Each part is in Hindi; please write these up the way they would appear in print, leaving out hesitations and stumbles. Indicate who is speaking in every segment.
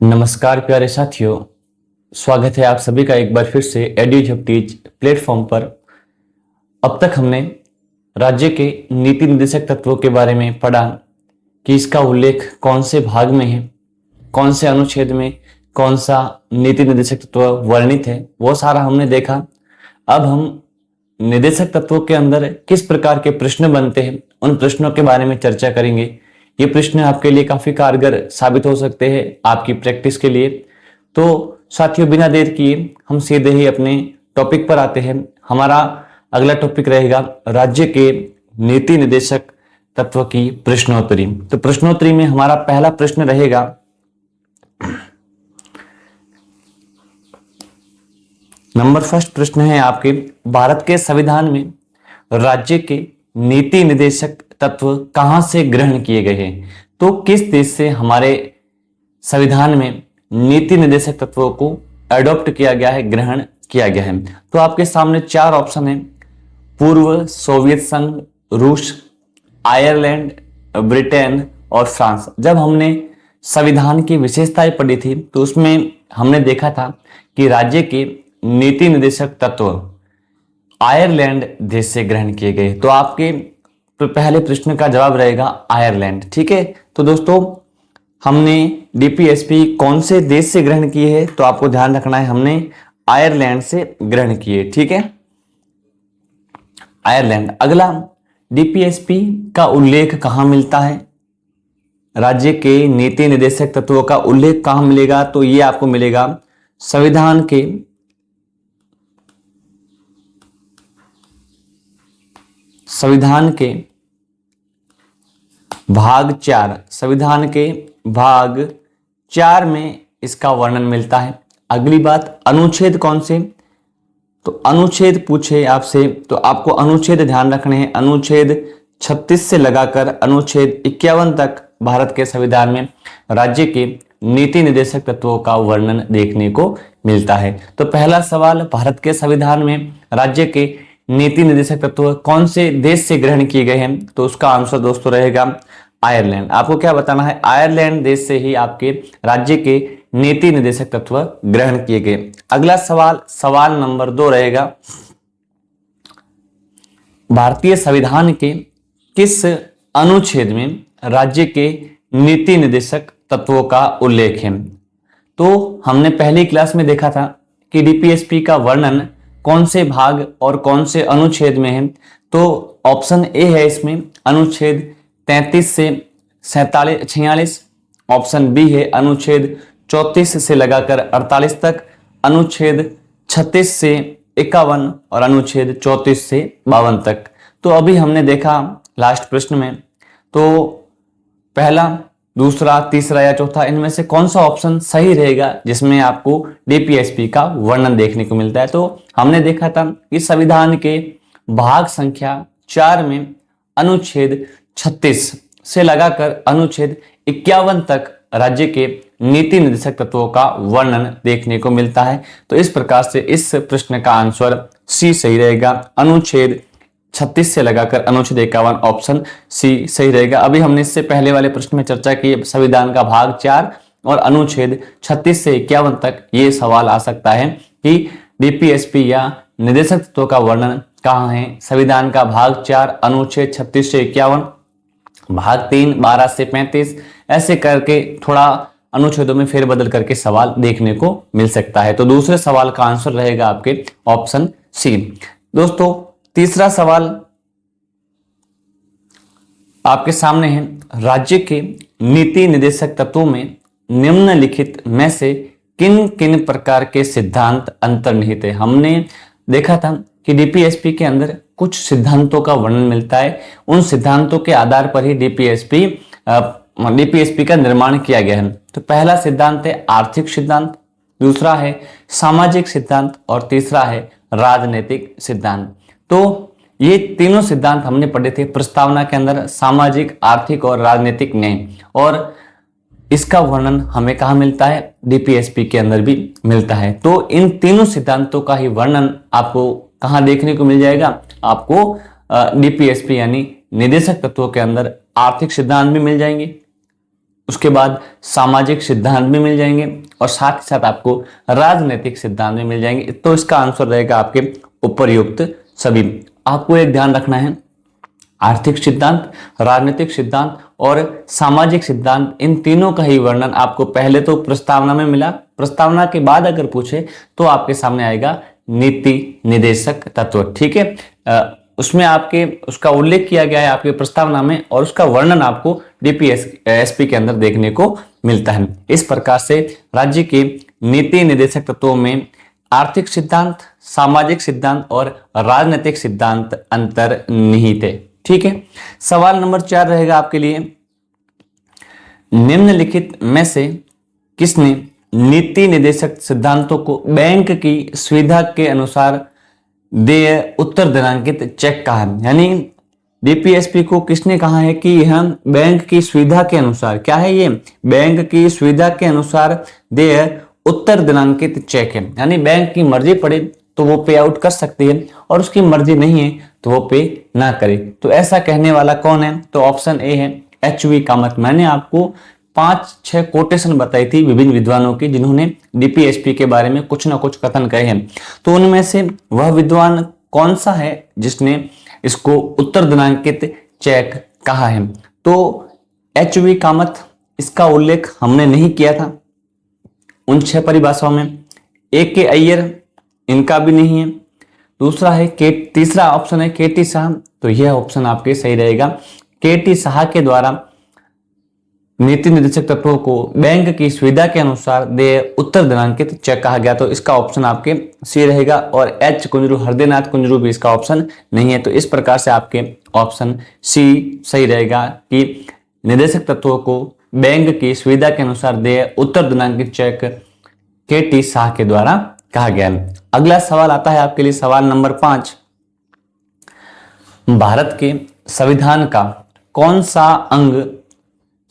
Speaker 1: नमस्कार प्यारे साथियों, स्वागत है आप सभी का एक बार फिर से एड्यूजपटीज प्लेटफॉर्म पर। अब तक हमने राज्य के नीति निर्देशक तत्वों के बारे में पढ़ा कि इसका उल्लेख कौन से भाग में है, कौन से अनुच्छेद में कौन सा नीति निर्देशक तत्व वर्णित है, वो सारा हमने देखा। अब हम निर्देशक तत्वों के अंदर किस प्रकार के प्रश्न बनते हैं उन प्रश्नों के बारे में चर्चा करेंगे। ये प्रश्न आपके लिए काफी कारगर साबित हो सकते हैं आपकी प्रैक्टिस के लिए। तो साथियों, बिना देर किए हम सीधे ही अपने टॉपिक पर आते हैं। हमारा अगला टॉपिक रहेगा राज्य के नीति निर्देशक तत्व की प्रश्नोत्तरी। तो प्रश्नोत्तरी में हमारा पहला प्रश्न रहेगा, नंबर फर्स्ट प्रश्न है आपके, भारत के संविधान में राज्य के नीति निर्देशक तत्व कहां से ग्रहण किए गए हैं? तो किस देश से हमारे संविधान में नीति निर्देशक तत्वों को अडॉप्ट किया गया है, ग्रहण किया गया है? तो आपके सामने चार ऑप्शन है, पूर्व सोवियत संघ, रूस, आयरलैंड, ब्रिटेन और फ्रांस। जब हमने संविधान की विशेषताएं पढ़ी थी तो उसमें हमने देखा था कि राज्य के नीति निर्देशक तत्व आयरलैंड देश से ग्रहण किए गए। तो आपके पहले प्रश्न का जवाब रहेगा आयरलैंड। ठीक है, तो दोस्तों हमने डीपीएसपी कौन से देश से ग्रहण किए है? तो आपको ध्यान रखना है, हमने आयरलैंड से ग्रहण किए। ठीक है, आयरलैंड। अगला, डीपीएसपी का उल्लेख कहां मिलता है? राज्य के नीति निर्देशक तत्वों का उल्लेख कहां मिलेगा? तो ये आपको मिलेगा संविधान के भाग 4, संविधान के भाग 4 में इसका वर्णन मिलता है। अगली बात, अनुच्छेद कौन से? तो अनुच्छेद पूछे आपसे तो आपको अनुच्छेद ध्यान रखने हैं। अनुच्छेद 36 से लगाकर अनुच्छेद 51 तक भारत के संविधान में राज्य के नीति निर्देशक तत्वों का वर्णन देखने को मिलता है। तो पहला सवाल, भारत के संविधान में राज्य के नीति निर्देशक तत्व कौन से देश से ग्रहण किए गए हैं? तो उसका आंसर दोस्तों रहेगा आयरलैंड। आपको क्या बताना है? आयरलैंड देश से ही आपके राज्य के नीति निर्देशक तत्व ग्रहण किए गए। अगला सवाल, सवाल नंबर 2 रहेगा, भारतीय संविधान के किस अनुच्छेद में राज्य के नीति निर्देशक तत्वों का उल्लेख है? तो हमने पहली क्लास में देखा था कि डीपीएसपी का वर्णन कौन से भाग और कौन से अनुच्छेद में है? तो ऑप्शन ए है इसमें अनुच्छेद 33 से 46, ऑप्शन बी है अनुच्छेद 34 से लगाकर 48 तक, अनुच्छेद 36 से 51 और अनुच्छेद 34 से 52 तक। तो अभी हमने देखा लास्ट प्रश्न में, तो पहला, दूसरा, तीसरा या चौथा, इनमें से कौन सा ऑप्शन सही रहेगा जिसमें आपको डीपीएसपी का वर्णन देखने को मिलता है? तो हमने देखा था कि संविधान के भाग संख्या 4 में अनुच्छेद 36 से लगाकर अनुच्छेद 51 तक राज्य के नीति निर्देशक तत्वों का वर्णन देखने को मिलता है। तो इस प्रकार से इस प्रश्न का आंसर सी सही रहेगा। अनुच्छेद 36 से लगाकर अनुच्छेद 51, ऑप्शन सी सही रहेगा। अभी हमने इससे पहले वाले प्रश्न में चर्चा की, संविधान का भाग 4 और अनुच्छेद 36 से 51 तक ये सवाल आ सकता है कि डीपीएसपी या निर्देशक तत्वों का वर्णन कहाँ है? संविधान का भाग 4 अनुच्छेद 36 से 51, भाग 3 12 से 35, ऐसे करके थोड़ा अनुच्छेदों में फेरबदल करके सवाल देखने को मिल सकता है। तो दूसरे सवाल का आंसर रहेगा आपके ऑप्शन सी। दोस्तों तीसरा सवाल आपके सामने है, राज्य के नीति निर्देशक तत्वों में निम्नलिखित में से किन किन प्रकार के सिद्धांत अंतर्निहित है? हमने देखा था कि डीपीएसपी के अंदर कुछ सिद्धांतों का वर्णन मिलता है, उन सिद्धांतों के आधार पर ही डीपीएसपी का निर्माण किया गया है। तो पहला सिद्धांत है आर्थिक सिद्धांत, दूसरा है सामाजिक सिद्धांत और तीसरा है राजनीतिक सिद्धांत। तो ये तीनों सिद्धांत हमने पढ़े थे प्रस्तावना के अंदर, सामाजिक, आर्थिक और राजनीतिक न्याय, और इसका वर्णन हमें कहाँ मिलता है? डीपीएसपी के अंदर भी मिलता है। तो इन तीनों सिद्धांतों का ही वर्णन आपको कहाँ देखने को मिल जाएगा? आपको डीपीएसपी यानी निर्देशक तत्वों के अंदर आर्थिक सिद्धांत भी मिल जाएंगे, उसके बाद सामाजिक सिद्धांत भी मिल जाएंगे और साथ ही साथ आपको राजनीतिक सिद्धांत भी मिल जाएंगे। तो इसका आंसर रहेगा आपके उपर्युक्त सभी। आपको एक ध्यान रखना है, आर्थिक सिद्धांत, राजनीतिक सिद्धांत और सामाजिक सिद्धांत, इन तीनों का ही वर्णन आपको पहले तो प्रस्तावना में मिला, प्रस्तावना के बाद अगर पूछे तो आपके सामने आएगा नीति निर्देशक तत्व। ठीक है, उसमें आपके उसका उल्लेख किया गया है आपके प्रस्तावना में और उसका वर्णन आपको डीपीएसपी के अंदर देखने को मिलता है। इस प्रकार से राज्य के नीति निर्देशक तत्वों में आर्थिक सिद्धांत, सामाजिक सिद्धांत और राजनीतिक सिद्धांत अंतर्निहित है। ठीक है, सवाल नंबर 4 रहेगा आपके लिए, निम्नलिखित में से किसने नीति निर्देशक सिद्धांतों को बैंक की सुविधा के अनुसार देय उत्तर दिनांकित चेक कहा है? यानी डीपीएसपी को किसने कहा है कि यह बैंक की सुविधा के अनुसार, क्या है ये, बैंक की सुविधा के अनुसार देय उत्तर दिनांकित चेक है। यानी बैंक की मर्जी पड़े तो वो पे आउट कर सकती है और उसकी मर्जी नहीं है तो वो पे ना करे। तो ऐसा कहने वाला कौन है? तो ऑप्शन ए है एच.वी. कामत। मैंने आपको 5-6 कोटेशन बताई थी विभिन्न विद्वानों की जिन्होंने डीपीएसपी के बारे में कुछ ना कुछ कथन कहे हैं। तो उनमें से वह विद्वान कौन सा है जिसने इसको उत्तर दिनांकित चेक कहा है? तो एच.वी. कामत, इसका उल्लेख हमने नहीं किया था उन 6 परिभाषाओं में। ए.के. अय्यर, इनका भी नहीं है। दूसरा है तीसरा ऑप्शन है के.टी. शाह, तो यह ऑप्शन आपके सही रहेगा। के.टी. शाह के द्वारा नीति निर्देशक तत्वों को बैंक की सुविधा के अनुसार देय उत्तर दिनांकित चेक कहा गया, तो इसका ऑप्शन आपके सी रहेगा। और एच कुंजरू, हरदेनाथ कुंजरू भी इसका ऑप्शन नहीं है। तो इस प्रकार से आपके ऑप्शन सी सही रहेगा कि निर्देशक तत्वों को बैंक की सुविधा के अनुसार देय उत्तर दिनांकित चेक के.टी. शाह के द्वारा कहा गया है। अगला सवाल आता है आपके लिए, सवाल नंबर 5, भारत के संविधान का कौन सा अंग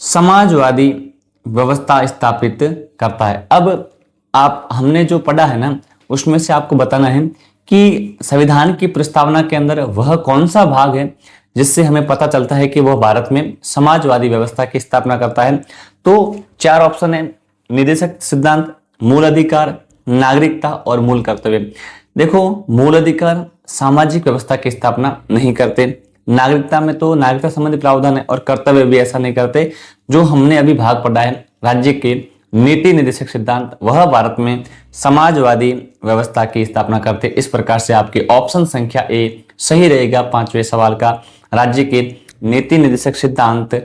Speaker 1: समाजवादी व्यवस्था स्थापित करता है? अब हमने जो पढ़ा है ना उसमें से आपको बताना है कि संविधान की प्रस्तावना के अंदर वह कौन सा भाग है जिससे हमें पता चलता है कि वह भारत में समाजवादी व्यवस्था की स्थापना करता है। तो 4 ऑप्शन है, निर्देशक सिद्धांत, मूल अधिकार, नागरिकता और मूल कर्तव्य। देखो, मूल अधिकार सामाजिक व्यवस्था की स्थापना नहीं करते, नागरिकता में तो नागरिकता संबंधी प्रावधान है और कर्तव्य भी ऐसा नहीं करते। जो हमने अभी भाग पढ़ा है राज्य के नीति निर्देशक सिद्धांत, वह भारत में समाजवादी व्यवस्था की स्थापना करते। इस प्रकार से आपके ऑप्शन संख्या ए सही रहेगा 5वें सवाल का। राज्य के नीति निर्देशक सिद्धांत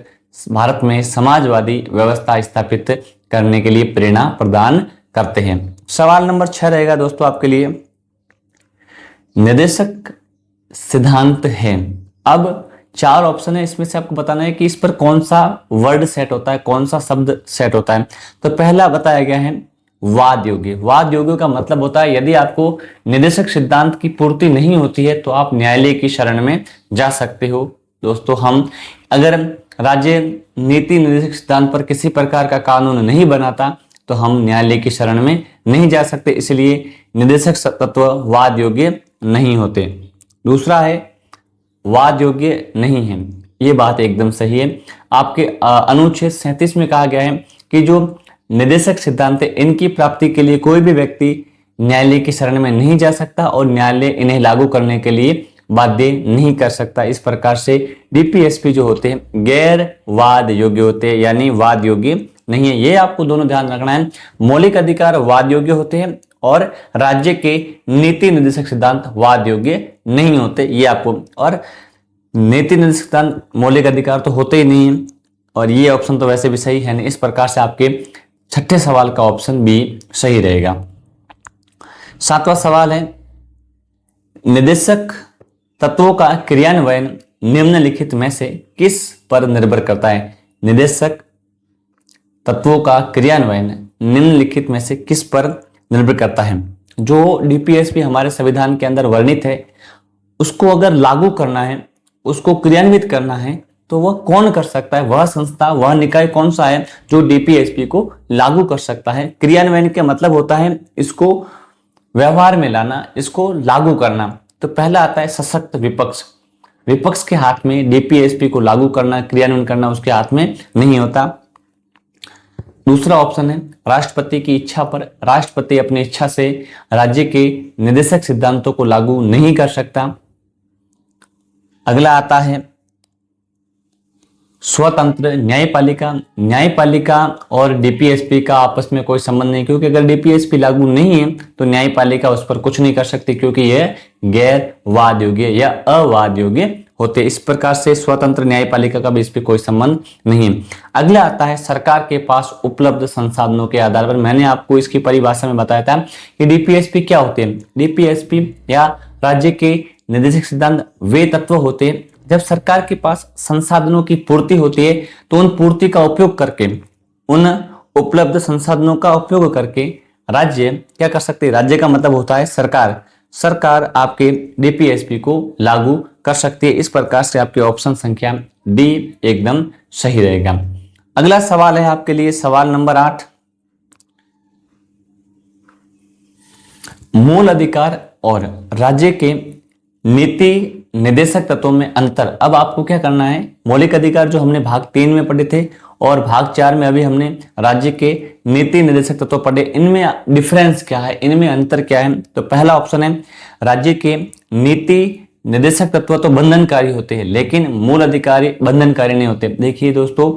Speaker 1: भारत में समाजवादी व्यवस्था स्थापित करने के लिए प्रेरणा प्रदान करते हैं। सवाल नंबर 6 रहेगा दोस्तों आपके लिए, निर्देशक सिद्धांत है। अब 4 ऑप्शन है, इसमें से आपको बताना है कि इस पर कौन सा वर्ड सेट होता है, कौन सा शब्द सेट होता है। तो पहला बताया गया है वाद योग्य। वाद योग्य का मतलब होता है यदि आपको निर्देशक सिद्धांत की पूर्ति नहीं होती है तो आप न्यायालय की शरण में जा सकते हो। दोस्तों, हम अगर राज्य नीति निर्देशक सिद्धांत पर किसी प्रकार का कानून नहीं बनाता तो हम न्यायालय की शरण में नहीं जा सकते, इसलिए निर्देशक तत्व वाद योग्य नहीं होते। दूसरा है वाद योग्य नहीं है, ये बात एकदम सही है। आपके अनुच्छेद 37 में कहा गया है कि जो निर्देशक सिद्धांत है इनकी प्राप्ति के लिए कोई भी व्यक्ति न्यायालय की शरण में नहीं जा सकता और न्यायालय इन्हें लागू करने के लिए बाध्य नहीं कर सकता। इस प्रकार से डीपीएसपी जो होते हैं गैर वाद योग्य होते हैं, यानी वाद योग्य नहीं है। ये आपको दोनों ध्यान रखना है, मौलिक अधिकार वाद योग्य होते हैं और राज्य के नीति निर्देशक सिद्धांत वाद योग्य नहीं होते, ये आपको। और नीति निर्देशक सिद्धांत मौलिक अधिकार तो होते ही नहीं है और ये ऑप्शन तो वैसे भी सही है नहीं। इस प्रकार से आपके 6ठे सवाल का ऑप्शन बी सही रहेगा। 7वां सवाल है, निर्देशक तत्वों का क्रियान्वयन निम्नलिखित में से किस पर निर्भर करता है? निर्देशक तत्वों का क्रियान्वयन निम्नलिखित में से किस पर निर्भर करता है? जो डीपीएसपी हमारे संविधान के अंदर वर्णित है उसको अगर लागू करना है, उसको क्रियान्वित करना है तो वह कौन कर सकता है? वह संस्था, वह निकाय कौन सा है जो डीपीएसपी को लागू कर सकता है? क्रियान्वयन के मतलब होता है इसको व्यवहार में लाना, इसको लागू करना। तो पहला आता है सशक्त विपक्ष। विपक्ष के हाथ में डीपीएसपी को लागू करना, क्रियान्वयन करना उसके हाथ में नहीं होता। दूसरा ऑप्शन है राष्ट्रपति की इच्छा पर राष्ट्रपति अपनी इच्छा से राज्य के निदेशक सिद्धांतों को लागू नहीं कर सकता। अगला आता है स्वतंत्र न्यायपालिका। न्यायपालिका और डीपीएसपी का आपस में कोई संबंध नहीं, क्योंकि अगर डीपीएसपी लागू नहीं है तो न्यायपालिका उस पर कुछ नहीं कर सकती, क्योंकि यह गैर वाद योग्य या अवाद योग्य होते। इस प्रकार से स्वतंत्र न्यायपालिका का भी इस पर कोई संबंध नहीं। अगला आता है सरकार के पास उपलब्ध संसाधनों के आधार पर। मैंने आपको इसकी परिभाषा में बताया था कि डीपीएसपी क्या होते हैं। डीपीएसपी या राज्य के निदेशक सिद्धांत वे तत्व होते हैं जब सरकार के पास संसाधनों की पूर्ति होती है तो उन पूर्ति का उपयोग करके, उन उपलब्ध संसाधनों का उपयोग करके राज्य क्या कर सकते हैं। राज्य का मतलब होता है सरकार। सरकार आपके डीपीएसपी को लागू कर सकती है। इस प्रकार से आपके ऑप्शन संख्या डी एकदम सही रहेगा। अगला सवाल है आपके लिए सवाल नंबर 8, मूल अधिकार और राज्य के नीति निदेशक तत्वों में अंतर। अब आपको क्या करना है, मौलिक अधिकार जो हमने भाग 3 में पढ़े थे और भाग 4 में अभी हमने राज्य के नीति निदेशक तत्व पढ़े, इनमें डिफरेंस क्या है, इनमें अंतर क्या है। तो पहला ऑप्शन है राज्य के नीति निदेशक तत्व तो बंधनकारी होते हैं लेकिन मूल अधिकारी बंधनकारी नहीं होते। देखिए दोस्तों,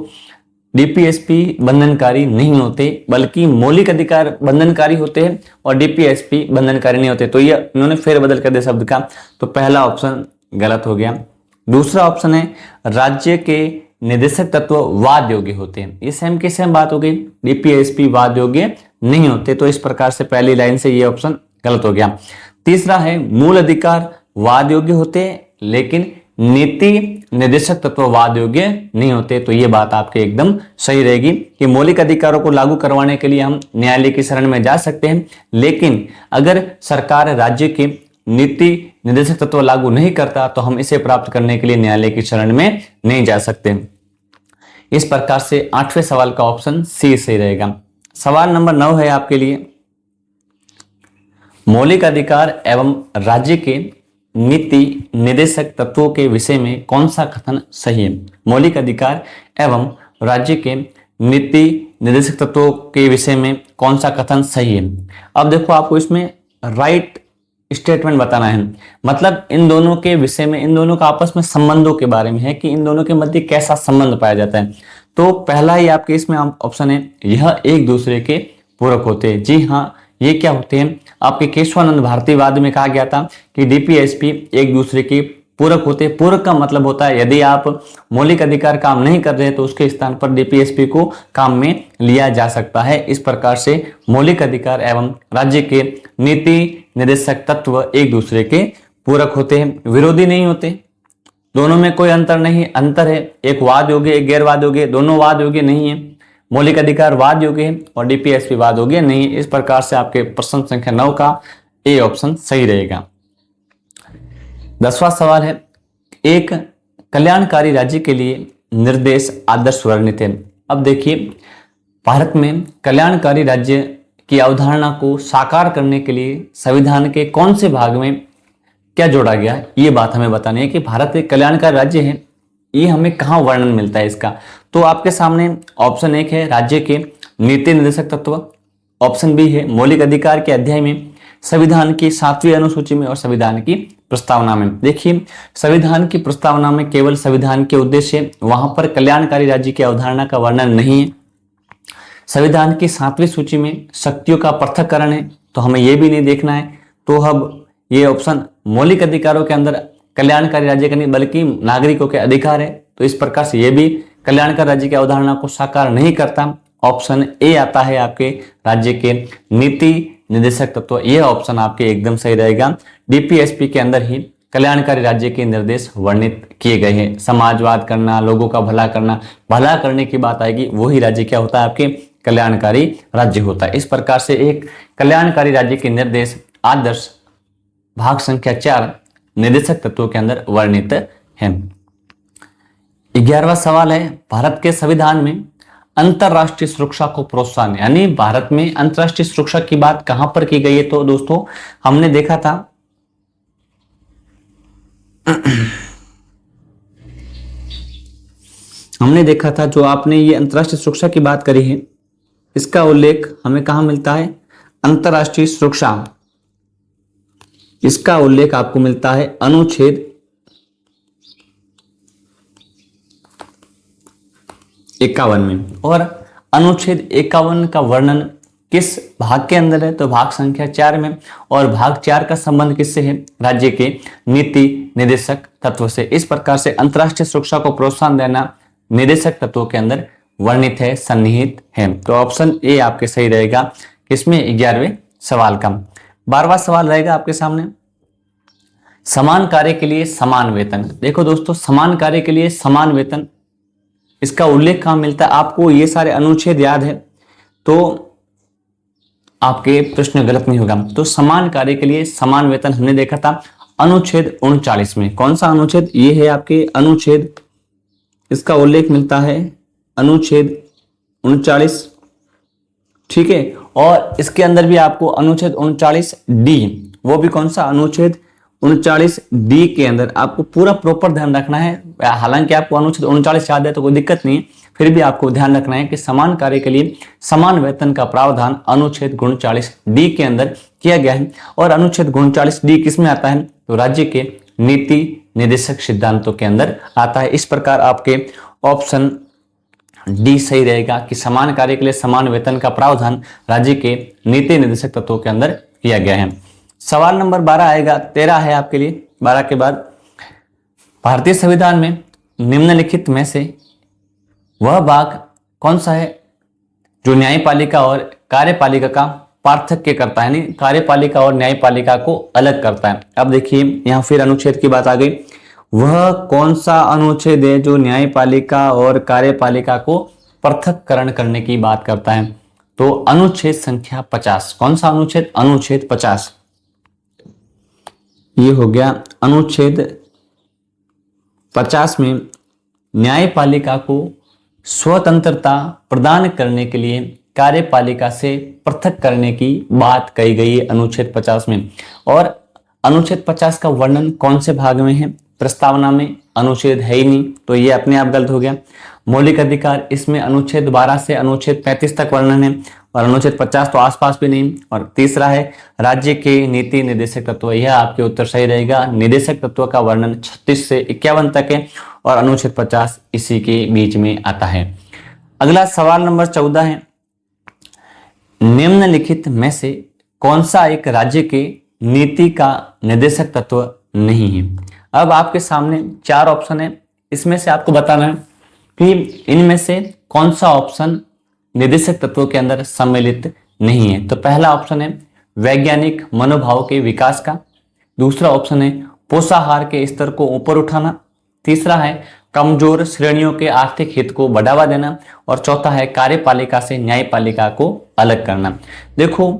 Speaker 1: डीपीएसपी बंधनकारी नहीं होते बल्कि मौलिक अधिकार बंधनकारी होते हैं और डीपीएसपी बंधनकारी नहीं होते। तो ये इन्होंने फेरबदल कर दिया शब्द का, तो पहला ऑप्शन गलत हो गया। दूसरा ऑप्शन है राज्य के निदेशक तत्व वाद योग्य होते हैं। ये सेम की सेम बात हो गई, डीपीएसपी वाद योग्य नहीं होते, तो इस प्रकार से पहली लाइन से ये ऑप्शन गलत हो गया। तीसरा है मूल अधिकार वाद योग्य होते हैं लेकिन नीति निदेशक तत्व वाद योग्य नहीं होते, तो ये बात आपके एकदम सही रहेगी कि मौलिक अधिकारों को लागू करवाने के लिए हम न्यायालय की शरण में जा सकते हैं, लेकिन अगर सरकार राज्य के नीति निदेशक तत्व लागू नहीं करता तो हम इसे प्राप्त करने के लिए न्यायालय की शरण में नहीं जा सकते। इस प्रकार से 8वें सवाल का ऑप्शन सी सही रहेगा। सवाल नंबर 9 है आपके लिए, मौलिक अधिकार एवं राज्य के नीति निदेशक तत्वों के विषय में कौन सा कथन सही है। मौलिक अधिकार एवं राज्य के नीति निदेशक तत्वों के विषय में कौन सा कथन सही है। अब देखो, आपको इसमें राइट स्टेटमेंट बताना है, मतलब इन दोनों के विषय में, इन दोनों का आपस में संबंधों के बारे में है कि इन दोनों के मध्य कैसा संबंध पाया जाता है। तो पहला ही आपके इसमें ऑप्शन है, यह एक दूसरे के पूरक होते हैं। जी हाँ, ये क्या होते हैं, आपके केशवानंद भारतीवाद में कहा गया था कि डीपीएसपी एक दूसरे के पूरक होते हैं। पूरक का मतलब होता है यदि आप मौलिक अधिकार काम नहीं कर रहे तो उसके स्थान पर डीपीएसपी को काम में लिया जा सकता है। इस प्रकार से मौलिक अधिकार एवं राज्य के नीति निदेशक तत्व एक दूसरे के पूरक होते हैं, विरोधी नहीं होते। दोनों में कोई अंतर नहीं, अंतर है एक वाद योग्य एक गैर वाद योग्य, दोनों वाद योग्य नहीं है। मौलिक अधिकार वाद योग्य है और डीपीएसपी वाद योग्य नहीं है। इस प्रकार से आपके प्रश्न संख्या 9 का ए ऑप्शन सही रहेगा। 10वां सवाल है, एक कल्याणकारी राज्य के लिए निर्देश आदर्श वर्णित है। अब देखिए, भारत में कल्याणकारी राज्य की अवधारणा को साकार करने के लिए संविधान के कौन से भाग में क्या जोड़ा गया, ये बात हमें बतानी है कि भारत एक कल्याणकारी राज्य है, ये हमें कहाँ वर्णन मिलता है इसका। तो आपके सामने ऑप्शन 1 है राज्य के नीति निदेशक तत्व, ऑप्शन बी है मौलिक अधिकार के अध्याय में, संविधान की 7वीं अनुसूची में और संविधान की प्रस्तावना में। देखिए, संविधान की प्रस्तावना में केवल संविधान के उद्देश्य, वहां पर कल्याणकारी राज्य की अवधारणा का वर्णन नहीं है। संविधान की 7वीं सूची में शक्तियों का पृथक्करण है, तो हमें यह भी नहीं देखना है। तो अब ये ऑप्शन मौलिक अधिकारों के अंदर कल्याणकारी राज्य का नहीं बल्कि नागरिकों के अधिकार है, तो इस प्रकार से ये भी कल्याणकारी राज्य की अवधारणा को साकार नहीं करता। ऑप्शन ए आता है आपके राज्य के नीति निदेशक तत्व, यह ऑप्शन आपके एकदम सही रहेगा। डीपीएसपी के अंदर ही कल्याणकारी राज्य के निर्देश वर्णित किए गए हैं। समाजवाद करना, लोगों का भला करना, भला करने की बात आएगी, वही राज्य क्या होता है आपके कल्याणकारी राज्य होता है। इस प्रकार से एक कल्याणकारी राज्य के निर्देश आदर्श भाग संख्या 4 निदेशक तत्वों के अंदर वर्णित है। 11वां सवाल है, भारत के संविधान में अंतरराष्ट्रीय सुरक्षा को प्रोत्साहन, यानी भारत में अंतरराष्ट्रीय सुरक्षा की बात कहां पर की गई है। तो दोस्तों, हमने देखा था जो आपने ये अंतरराष्ट्रीय सुरक्षा की बात करी है, इसका उल्लेख हमें कहां मिलता है? अंतरराष्ट्रीय सुरक्षा, इसका उल्लेख आपको मिलता है अनुच्छेद 51 में। और अनुच्छेद 51 का वर्णन किस भाग के अंदर है? तो भाग संख्या 4 में। और भाग 4 का संबंध किससे है? राज्य के नीति निर्देशक तत्व से। इस प्रकार से अंतरराष्ट्रीय सुरक्षा को प्रोत्साहन देना निर्देशक तत्वों के अंदर वर्णित है, सन्निहित है। तो ऑप्शन ए आपके सही रहेगा किसमें? 11वें सवाल का। 12वां सवाल रहेगा आपके सामने, समान कार्य के लिए समान वेतन। देखो दोस्तों, समान कार्य के लिए समान वेतन, इसका उल्लेख कहां मिलता है? आपको ये सारे अनुच्छेद याद है तो आपके प्रश्न गलत नहीं होगा। तो समान कार्य के लिए समान वेतन हमने देखा था अनुच्छेद 39 में। कौन सा अनुच्छेद? ये है आपके अनुच्छेद, इसका उल्लेख मिलता है अनुच्छेद 39, ठीक है। और इसके अंदर भी आपको अनुच्छेद 39D, वो भी कौन सा? अनुच्छेद 39D के अंदर आपको पूरा प्रॉपर ध्यान रखना है। हालांकि आपको अनुच्छेद 39 याद है तो कोई दिक्कत नहीं है, फिर भी आपको ध्यान रखना है कि समान कार्य के लिए समान वेतन का प्रावधान अनुच्छेद 39D के अंदर किया गया है। और अनुच्छेद 39D किस में आता है? तो राज्य के नीति निर्देशक सिद्धांतों के अंदर आता है। इस प्रकार आपके ऑप्शन डी सही रहेगा कि समान कार्य के लिए समान वेतन का प्रावधान राज्य के नीति निर्देशक तत्वों के अंदर किया गया है। सवाल नंबर 12 आएगा, 13 है आपके लिए। 12 के बाद, भारतीय संविधान में निम्नलिखित में से वह भाग कौन सा है जो न्यायपालिका और कार्यपालिका का पार्थक्य करता है, यानी कार्यपालिका और न्यायपालिका को अलग करता है? अब देखिए यहां फिर अनुच्छेद की बात आ गई। वह कौन सा अनुच्छेद है जो न्यायपालिका और कार्यपालिका को पृथक्करण करने की बात करता है? तो अनुच्छेद संख्या 50। कौन सा अनुच्छेद? अनुच्छेद 50। ये हो गया अनुच्छेद 50 में न्यायपालिका को स्वतंत्रता प्रदान करने के लिए कार्यपालिका से पृथक करने की बात कही गई है अनुच्छेद 50 में। और अनुच्छेद 50 का वर्णन कौन से भाग में है? प्रस्तावना में। अनुच्छेद है ही नहीं तो ये अपने आप गलत हो गया। मौलिक अधिकार, इसमें अनुच्छेद 12 से अनुच्छेद 35 तक वर्णन है और अनुच्छेद 50 तो आसपास भी नहीं। और तीसरा है राज्य के नीति निर्देशक तत्व, यह आपके उत्तर सही रहेगा। निर्देशक तत्व का वर्णन 36 से 51 तक है और अनुच्छेद 50 इसी के बीच में आता है। अगला सवाल नंबर 14 है, निम्नलिखित में से कौन सा एक राज्य के नीति का निर्देशक तत्व नहीं है? अब आपके सामने 4 ऑप्शन है, इसमें से आपको बताना है कि इनमें से कौन सा ऑप्शन निर्देशक तत्वों के अंदर सम्मिलित नहीं है। तो पहला ऑप्शन है वैज्ञानिक मनोभाव के विकास का, दूसरा ऑप्शन है पोषाहार के स्तर को ऊपर उठाना, तीसरा है कमजोर श्रेणियों के आर्थिक हित को बढ़ावा देना और चौथा है कार्यपालिका से न्यायपालिका को अलग करना। देखो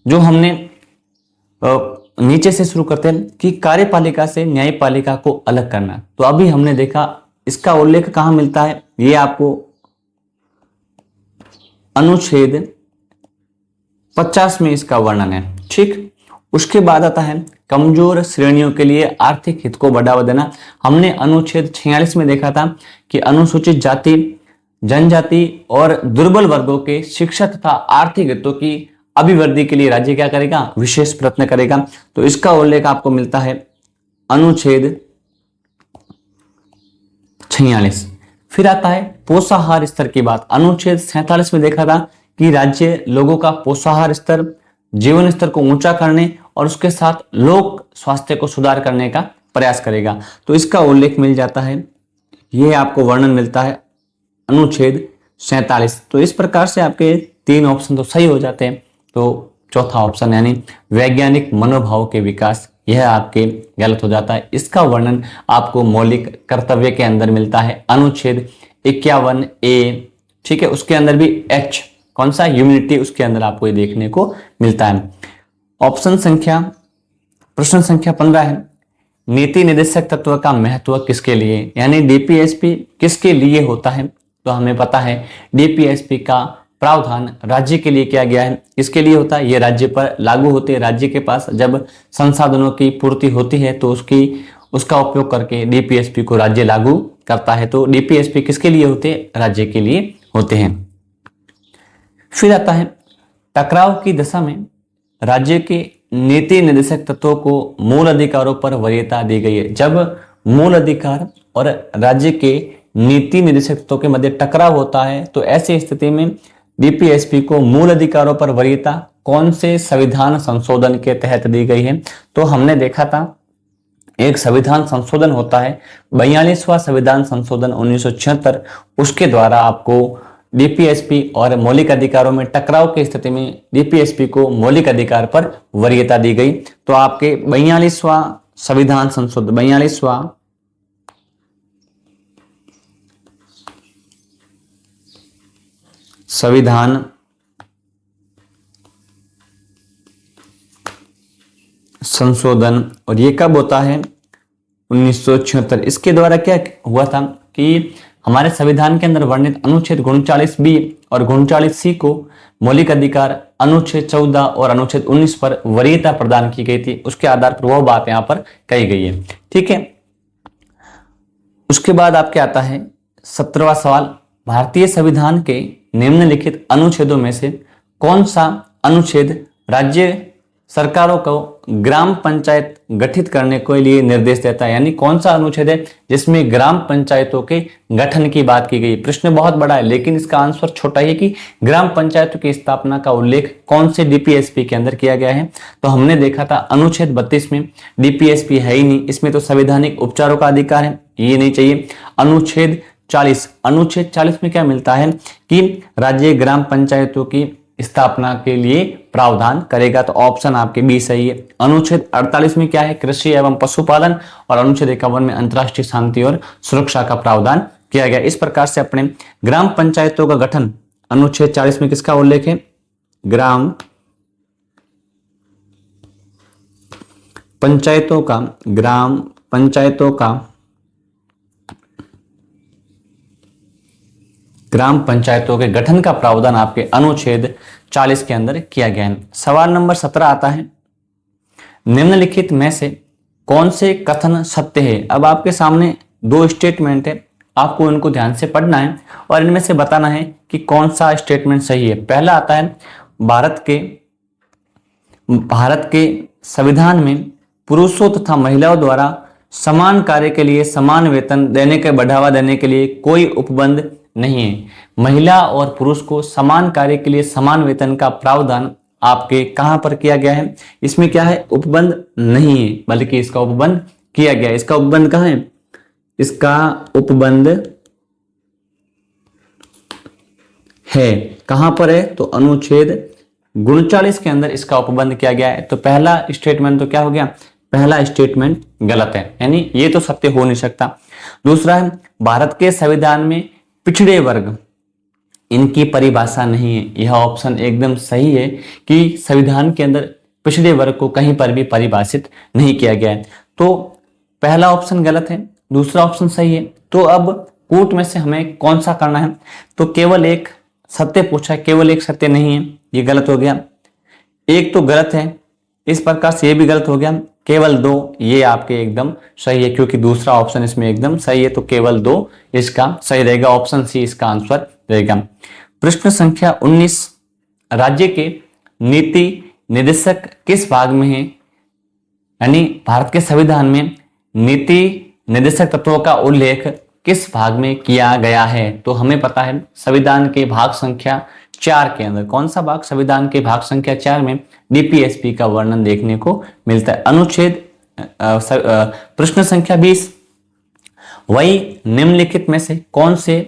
Speaker 1: जो हमने नीचे से शुरू करते हैं कि कार्यपालिका से न्यायपालिका को अलग करना, तो अभी हमने देखा इसका उल्लेख कहां मिलता है? ये आपको अनुच्छेद 50 में इसका वर्णन है, ठीक। उसके बाद आता है कमजोर श्रेणियों के लिए आर्थिक हित को बढ़ावा देना। हमने अनुच्छेद 46 में देखा था कि अनुसूचित जाति, जनजाति और दुर्बल वर्गों के शिक्षा तथा आर्थिक हितों की अभिवृद्धि के लिए राज्य क्या करेगा? विशेष प्रयत्न करेगा। तो इसका उल्लेख आपको मिलता है अनुच्छेद 46। फिर आता है पोषाहार स्तर की बात। अनुच्छेद 47 में देखा था कि राज्य लोगों का पोषाहार स्तर, जीवन स्तर को ऊंचा करने और उसके साथ लोक स्वास्थ्य को सुधार करने का प्रयास करेगा। तो इसका उल्लेख मिल जाता है, यह आपको वर्णन मिलता है अनुच्छेद 47। तो इस प्रकार से आपके 3 ऑप्शन तो सही हो जाते हैं। तो चौथा ऑप्शन यानी वैज्ञानिक मनोभाव के विकास, यह आपके गलत हो जाता है। इसका वर्णन आपको मौलिक कर्तव्य के अंदर मिलता है अनुच्छेद 51A, ठीक है। उसके अंदर भी H, कौन सा? ह्यूमैनिटी, उसके अंदर आपको ये देखने को मिलता है। प्रश्न संख्या 15 है, नीति निर्देशक तत्व का महत्व किसके लिए, यानी डीपीएसपी किसके लिए होता है? तो हमें पता है डीपीएसपी का प्रावधान राज्य के लिए किया गया है। इसके लिए होता है, ये राज्य पर लागू होते हैं। राज्य के पास जब संसाधनों की पूर्ति होती है तो उसका उपयोग करके डीपीएसपी को राज्य लागू करता है। तो डीपीएसपी किसके लिए होते हैं? राज्य के लिए होते हैं। फिर आता है टकराव की दशा में राज्य के नीति निर्देशक तत्वों को मूल अधिकारों पर वरीयता दी गई है। जब मूल अधिकार और राज्य के नीति निर्देशक तत्वों के मध्य टकराव होता है तो ऐसी स्थिति में डीपीएसपी को मूल अधिकारों पर वरीयता कौन से संविधान संशोधन के तहत दी गई है? तो हमने देखा था एक संविधान संशोधन होता है 42वां संविधान संशोधन 1976, उसके द्वारा आपको डीपीएसपी और मौलिक अधिकारों में टकराव की स्थिति में डीपीएसपी को मौलिक अधिकार पर वरीयता दी गई। तो आपके 42वां संविधान संशोधन 42वां संविधान संशोधन, और ये कब होता है? 1976। इसके द्वारा क्या हुआ था कि हमारे संविधान के अंदर वर्णित अनुच्छेद 39B और 39C को मौलिक अधिकार अनुच्छेद 14 और अनुच्छेद 19 पर वरीयता प्रदान की गई थी। उसके आधार पर वह बात यहां पर कही गई है। ठीक है, उसके बाद आपके आता है 17वां सवाल, भारतीय संविधान के निम्नलिखित अनुच्छेदों में से कौन सा अनुच्छेद राज्य सरकारों को ग्राम पंचायत गठित करने के लिए निर्देश देता है? यानी कौन सा अनुच्छेद है जिसमें ग्राम पंचायतों के गठन की बात की गई? प्रश्न बहुत बड़ा है लेकिन इसका आंसर छोटा है कि ग्राम पंचायतों की स्थापना का उल्लेख कौन से डीपीएसपी के अंदर किया गया है? तो हमने देखा था अनुच्छेद 32 में डीपीएसपी है ही नहीं, इसमें तो संवैधानिक उपचारों का अधिकार है, ये नहीं चाहिए। अनुच्छेद 40 में क्या मिलता है कि राज्य ग्राम पंचायतों की स्थापना के लिए प्रावधान करेगा, तो ऑप्शन आपके बी सही है। अनुच्छेद 48 में क्या है? कृषि एवं पशुपालन, और अनुच्छेद 51 में अंतर्राष्ट्रीय शांति और सुरक्षा का प्रावधान किया गया। इस प्रकार से अपने ग्राम पंचायतों का गठन अनुच्छेद 40 में किसका उल्लेख है? ग्राम पंचायतों के गठन का प्रावधान आपके अनुच्छेद 40 के अंदर किया गया है। सवाल नंबर 17 आता है, निम्नलिखित में से कौन से कथन सत्य है? अब आपके सामने दो स्टेटमेंट है, आपको इनको ध्यान से पढ़ना है और इनमें से बताना है कि कौन सा स्टेटमेंट सही है। पहला आता है, भारत के संविधान में पुरुषों तथा महिलाओं द्वारा समान कार्य के लिए समान वेतन देने के बढ़ावा देने के लिए कोई उपबंध नहीं है। महिला और पुरुष को समान कार्य के लिए समान वेतन का प्रावधान आपके कहां पर किया गया है? इसमें क्या है? उपबंध नहीं है, बल्कि इसका उपबंध किया गया है। इसका उपबंध कहां है? इसका उपबंध है, कहां पर है? तो अनुच्छेद 39 के अंदर इसका उपबंध किया गया है। तो पहला स्टेटमेंट तो क्या हो गया? पहला स्टेटमेंट गलत है, यानी ये तो सत्य हो नहीं सकता। दूसरा है, भारत के संविधान में पिछड़े वर्ग, इनकी परिभाषा नहीं है। यह ऑप्शन एकदम सही है कि संविधान के अंदर पिछड़े वर्ग को कहीं पर भी परिभाषित नहीं किया गया है। तो पहला ऑप्शन गलत है, दूसरा ऑप्शन सही है। तो अब कोर्ट में से हमें कौन सा करना है? तो केवल एक सत्य पूछा है, केवल एक सत्य नहीं है, ये गलत हो गया। एक तो गलत है, इस प्रकार से ये भी गलत हो गया। केवल दो, ये आपके एकदम सही है क्योंकि दूसरा ऑप्शन इसमें एकदम सही है, तो केवल दो इसका सही रहेगा। ऑप्शन सी इसका आंसर रहेगा। प्रश्न संख्या 19, राज्य के नीति निर्देशक किस भाग में है? यानी भारत के संविधान में नीति निर्देशक तत्वों का उल्लेख किस भाग में किया गया है? तो हमें पता है संविधान के भाग संख्या 4 के अंदर। कौन सा भाग? संविधान के भाग संख्या 4 में डीपीएसपी का वर्णन देखने को मिलता है। अनुच्छेद प्रश्न संख्या 20, वही निम्नलिखित में से कौन से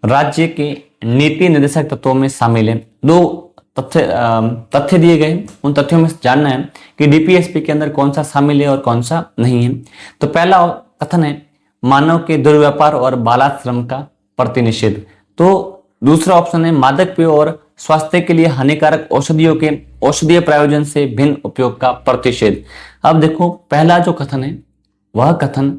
Speaker 1: राज्य के नीति निर्देशक तत्वों में शामिल है? दो तथ्य दिए गए, उन तथ्यों में जानना है कि डीपीएसपी के अंदर कौन सा शामिल है और कौन सा नहीं है। तो पहला कथन है मानव के दुर्व्यापार और बालाश्रम का प्रतिनिषेध। तो दूसरा ऑप्शन है मादक पेय और स्वास्थ्य के लिए हानिकारक औषधियों के औषधीय प्रयोजन से भिन्न उपयोग का प्रतिषेध। अब देखो, पहला जो कथन है वह कथन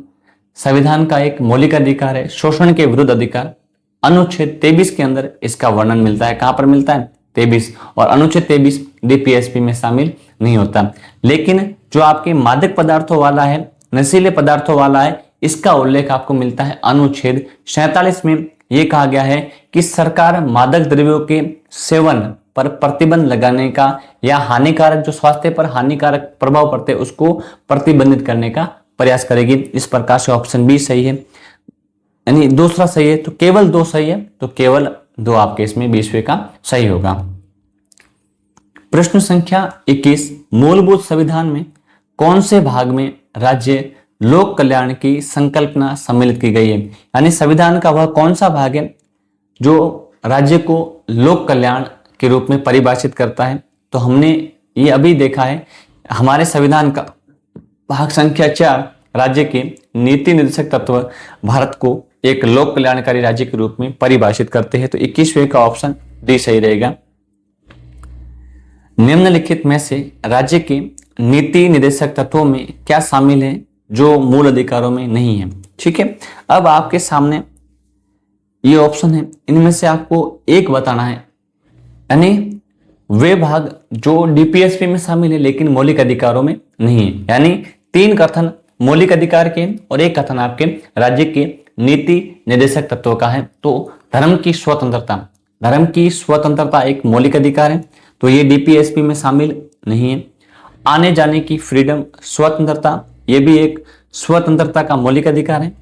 Speaker 1: संविधान का एक मौलिक अधिकार है, शोषण के विरुद्ध अधिकार। अनुच्छेद 23 के अंदर इसका वर्णन मिलता है। कहां पर मिलता है? 23। और अनुच्छेद 23 डीपीएसपी में शामिल नहीं होता। लेकिन जो आपके मादक पदार्थों वाला है, नशीले पदार्थों वाला है, इसका उल्लेख आपको मिलता है अनुच्छेद 47 में। ये कहा गया है कि सरकार मादक द्रव्यों के सेवन पर प्रतिबंध लगाने का या हानिकारक जो स्वास्थ्य पर हानिकारक प्रभाव पड़ते हैं उसको प्रतिबंधित करने का प्रयास करेगी। इस प्रकार से ऑप्शन बी सही है, यानी दूसरा सही है। तो केवल 2 सही है, तो केवल 2 आपके इसमें 20वें का सही होगा। प्रश्न संख्या 21, मूलभूत संविधान में कौन से भाग में राज्य लोक कल्याण की संकल्पना सम्मिलित की गई है? यानी संविधान का वह कौन सा भाग है जो राज्य को लोक कल्याण के रूप में परिभाषित करता है? तो हमने ये अभी देखा है, हमारे संविधान का भाग संख्या 4 राज्य के नीति निर्देशक तत्व भारत को एक लोक कल्याणकारी राज्य के रूप में परिभाषित करते हैं। तो 21वें का ऑप्शन डी सही रहेगा। निम्नलिखित में से राज्य के नीति निर्देशक तत्वों में क्या शामिल है जो मूल अधिकारों में नहीं है? ठीक है, अब आपके सामने ये ऑप्शन है, इनमें से आपको एक बताना है, यानी वे भाग जो डीपीएसपी में शामिल है लेकिन मौलिक अधिकारों में नहीं है। यानी 3 कथन मौलिक अधिकार के और एक कथन आपके राज्य के नीति निर्देशक तत्वों का है। तो धर्म की स्वतंत्रता एक मौलिक अधिकार है, तो ये डीपीएसपी में शामिल नहीं है। आने जाने की फ्रीडम, स्वतंत्रता, ये भी एक स्वतंत्रता का मौलिक अधिकार है।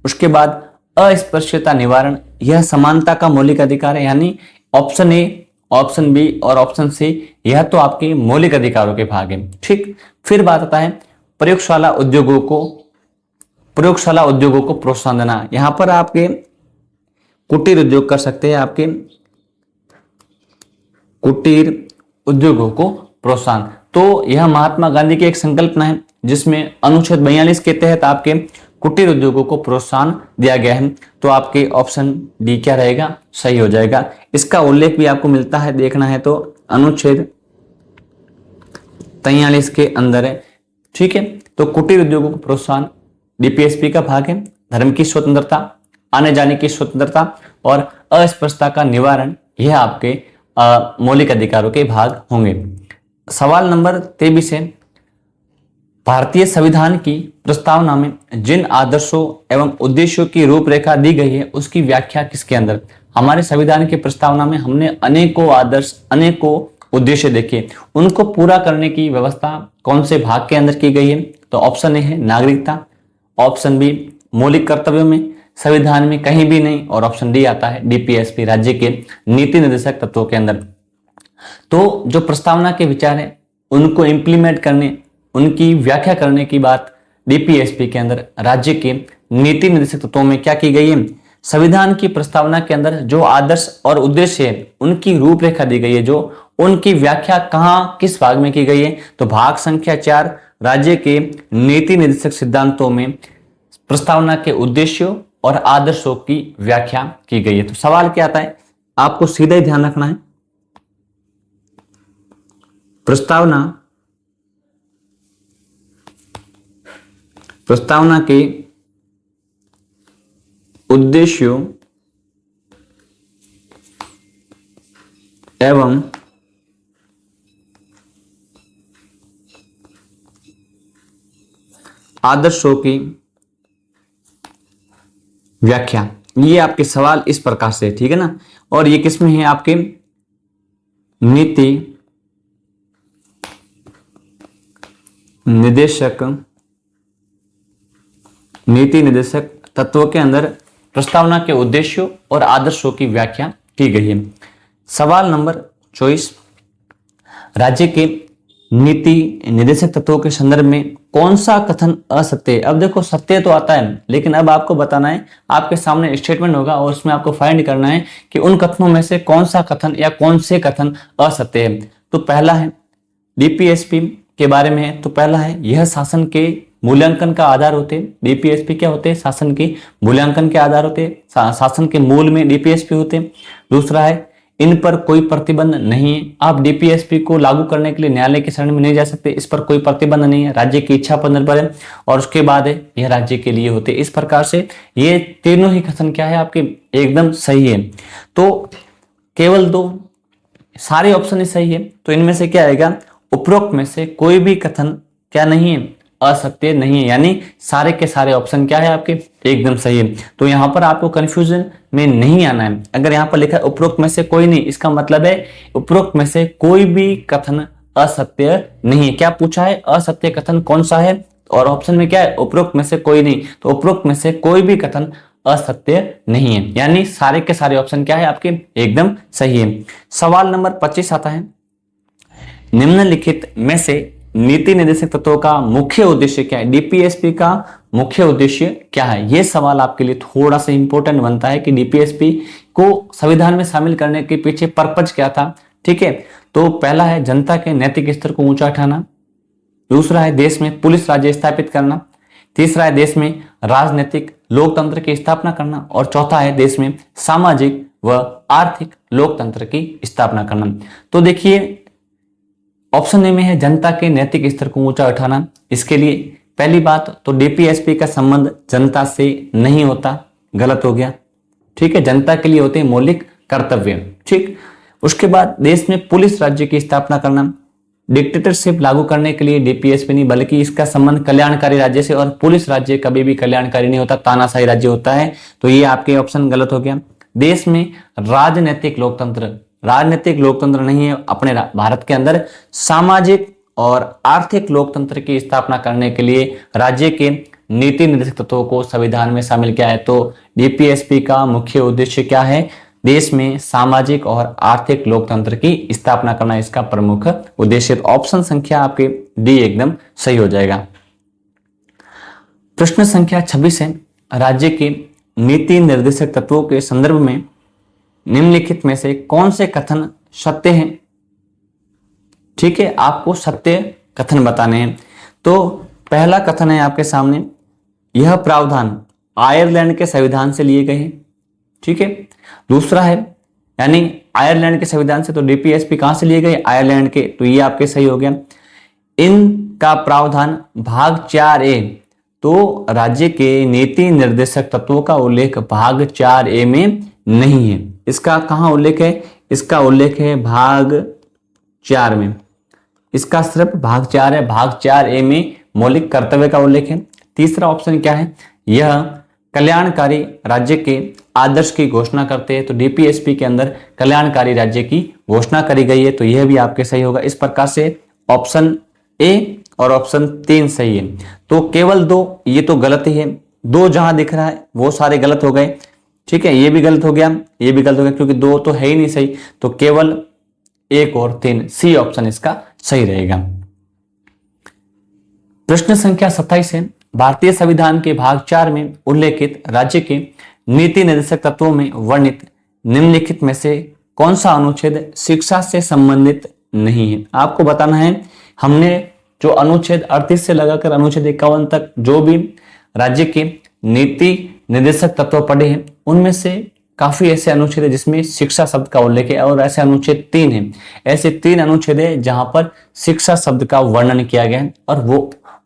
Speaker 1: उसके बाद अस्पृश्यता निवारण, यह समानता का मौलिक अधिकार है। यानी ऑप्शन ए, ऑप्शन बी और ऑप्शन सी यह तो आपके मौलिक अधिकारों के भाग है। ठीक, फिर बात आता है प्रयोगशाला उद्योगों को प्रोत्साहन देना। यहां पर आपके कुटीर उद्योग कर सकते हैं, आपके कुटीर उद्योगों को प्रोत्साहन। तो यह महात्मा गांधी की एक संकल्पना है जिसमें अनुच्छेद 42 के तहत आपके कुटीर उद्योगों को प्रोत्साहन दिया गया है। तो आपके ऑप्शन डी क्या रहेगा? सही हो जाएगा। इसका उल्लेख भी आपको मिलता है, देखना है तो अनुच्छेद 43 के अंदर है। ठीक है, तो कुटीर उद्योगों को प्रोत्साहन डीपीएसपी का भाग है। धर्म की स्वतंत्रता, आने जाने की स्वतंत्रता और अस्पृश्यता का निवारण, यह आपके मौलिक अधिकारों के भाग होंगे। सवाल नंबर 23 है, भारतीय संविधान की प्रस्तावना में जिन आदर्शों एवं उद्देश्यों की रूपरेखा दी गई है उसकी व्याख्या किसके अंदर? हमारे संविधान की प्रस्तावना में हमने अनेकों आदर्श, अनेकों उद्देश्य देखे, उनको पूरा करने की व्यवस्था कौन से भाग के अंदर की गई है? तो ऑप्शन ए है नागरिकता, ऑप्शन बी मौलिक कर्तव्यों में, संविधान में कहीं भी नहीं, और ऑप्शन डी आता है डीपीएसपी राज्य के नीति निर्देशक तत्वों के अंदर। तो जो प्रस्तावना के विचार है उनको इंप्लीमेंट करने, उनकी व्याख्या करने की बात डीपीएसपी के अंदर राज्य के नीति निर्देशक तत्वों में क्या की गई है? संविधान की प्रस्तावना के अंदर जो आदर्श और उद्देश्य है उनकी रूपरेखा दी गई है, जो उनकी व्याख्या कहां किस भाग में की गई है? तो भाग संख्या 4 राज्य के नीति निर्देशक सिद्धांतों में प्रस्तावना के उद्देश्यों और आदर्शों की व्याख्या की गई है। तो सवाल क्या आता है, आपको सीधा ही ध्यान रखना है, प्रस्तावना के उद्देश्यों एवं आदर्शों की व्याख्या, ये आपके सवाल इस प्रकार से, ठीक है ना। और ये किसमें है? आपके नीति निर्देशक तत्वों के अंदर प्रस्तावना के उद्देश्यों और आदर्शों की व्याख्या की गई है। सवाल नंबर 24, राज्य के नीति निर्देशक तत्वों के संदर्भ में कौन सा कथन असत्य है? अब देखो सत्य तो आता है, लेकिन अब आपको बताना है, आपके सामने स्टेटमेंट होगा और उसमें आपको फाइंड करना है कि उन कथनों में से कौन सा कथन या कौन से कथन असत्य है। तो पहला है डीपीएसपी के बारे में है, तो पहला है यह शासन के मूल्यांकन का आधार होते। डीपीएसपी क्या होते हैं? शासन के मूल्यांकन के आधार होते, शासन के मूल में डीपीएसपी होते। दूसरा है इन पर कोई प्रतिबंध नहीं है, आप डीपीएसपी को लागू करने के लिए न्यायालय की शरण में नहीं जा सकते, इस पर कोई प्रतिबंध नहीं है, राज्य की इच्छा पर निर्भर है। और उसके बाद है यह राज्य के लिए होते। इस प्रकार से ये तीनों ही कथन क्या है आपके एकदम सही है। तो केवल 2, सारे ऑप्शन ही सही है। तो इनमें से क्या आएगा? उपरोक्त में से कोई भी कथन क्या नहीं है? असत्य नहीं है, यानी सारे के सारे ऑप्शन क्या है आपके एकदम सही है। तो यहां पर आपको कंफ्यूजन में नहीं आना है। अगर यहां पर लिखा है उपरोक्त में से कोई नहीं, इसका मतलब है उपरोक्त में से कोई भी कथन असत्य नहीं है। क्या पूछा है? असत्य कथन कौन सा है, और ऑप्शन में क्या है? उपरोक्त में से कोई नहीं। तो उपरोक्त में से कोई भी कथन असत्य नहीं है, यानी सारे के सारे ऑप्शन क्या है आपके एकदम सही है। सवाल नंबर 25 आता है, निम्नलिखित में से नीति निर्देशक तत्वों का मुख्य उद्देश्य क्या है? डीपीएसपी का मुख्य उद्देश्य क्या है? यह सवाल आपके लिए थोड़ा सा इंपॉर्टेंट बनता है कि डीपीएसपी को संविधान में शामिल करने के पीछे पर्पज क्या था। ठीक है, तो पहला है जनता के नैतिक स्तर को ऊंचा उठाना, दूसरा है देश में पुलिस राज्य स्थापित करना, तीसरा है देश में राजनीतिक लोकतंत्र की स्थापना करना, और चौथा है देश में सामाजिक व आर्थिक लोकतंत्र की स्थापना करना। तो देखिए ऑप्शन ए में है जनता के नैतिक स्तर को ऊंचा उठाना। इसके लिए पहली बात तो डीपीएसपी का संबंध जनता से नहीं होता, गलत हो गया। ठीक है, जनता के लिए होते हैं मौलिक कर्तव्य। ठीक, उसके बाद देश में पुलिस राज्य की स्थापना करना, डिक्टेटरशिप लागू करने के लिए डीपीएसपी नहीं, बल्कि इसका संबंध कल्याणकारी राज्य से, और पुलिस राज्य कभी भी कल्याणकारी नहीं होता, तानाशाही राज्य होता है। तो ये आपके ऑप्शन गलत हो गया। देश में राजनीतिक लोकतंत्र, राजनीतिक लोकतंत्र नहीं है अपने भारत के अंदर, सामाजिक और आर्थिक लोकतंत्र की स्थापना करने के लिए राज्य के नीति निर्देशक तत्वों को संविधान में शामिल किया है। तो डीपीएसपी का मुख्य उद्देश्य क्या है? देश में सामाजिक और आर्थिक लोकतंत्र की स्थापना करना इसका प्रमुख उद्देश्य। ऑप्शन संख्या आपके डी एकदम सही हो जाएगा। प्रश्न संख्या 26 है, राज्य के नीति निर्देशक तत्वों के संदर्भ में निम्नलिखित में से कौन से कथन सत्य हैं? ठीक है, आपको सत्य कथन बताने हैं। तो पहला कथन है आपके सामने, यह प्रावधान आयरलैंड के संविधान से लिए गए हैं। ठीक है, दूसरा है यानी आयरलैंड के संविधान से, तो डीपीएसपी कहां से लिए गए? आयरलैंड के, तो ये आपके सही हो गया। इनका प्रावधान भाग 4A, तो राज्य के नीति निर्देशक तत्वों का उल्लेख भाग 4A में नहीं है। इसका कहां उल्लेख है? इसका उल्लेख है भाग 4 में, इसका सिर्फ भाग 4 है, भाग 4A में मौलिक कर्तव्य का उल्लेख है। तीसरा ऑप्शन क्या है? यह कल्याणकारी राज्य के आदर्श की घोषणा करते हैं, तो डीपीएसपी के अंदर कल्याणकारी राज्य की घोषणा करी गई है, तो यह भी आपके सही होगा। इस प्रकार से ऑप्शन ए और ऑप्शन 3 सही है। तो केवल 2, ये तो गलत ही है, 2 जहां दिख रहा है वो सारे गलत हो गए। ठीक है, ये भी गलत हो गया, ये भी गलत हो गया, क्योंकि 2 तो है ही नहीं सही, तो केवल 1 और 3, सी ऑप्शन इसका सही रहेगा। प्रश्न संख्या 27 है, भारतीय संविधान के भाग 4 में उल्लेखित राज्य के नीति निर्देशक तत्वों में वर्णित निम्नलिखित में से कौन सा अनुच्छेद शिक्षा से संबंधित नहीं है? आपको बताना है। हमने जो अनुच्छेद 38 से लगाकर अनुच्छेद 51 तक जो भी राज्य के नीति निर्देशक तत्व पढ़े हैं, उनमें से काफी ऐसे अनुच्छेद है जिसमें शिक्षा शब्द का उल्लेख है, और ऐसे अनुच्छेद 3 हैं। ऐसे 3 अनुच्छेद है जहां पर शिक्षा शब्द का वर्णन किया गया है, और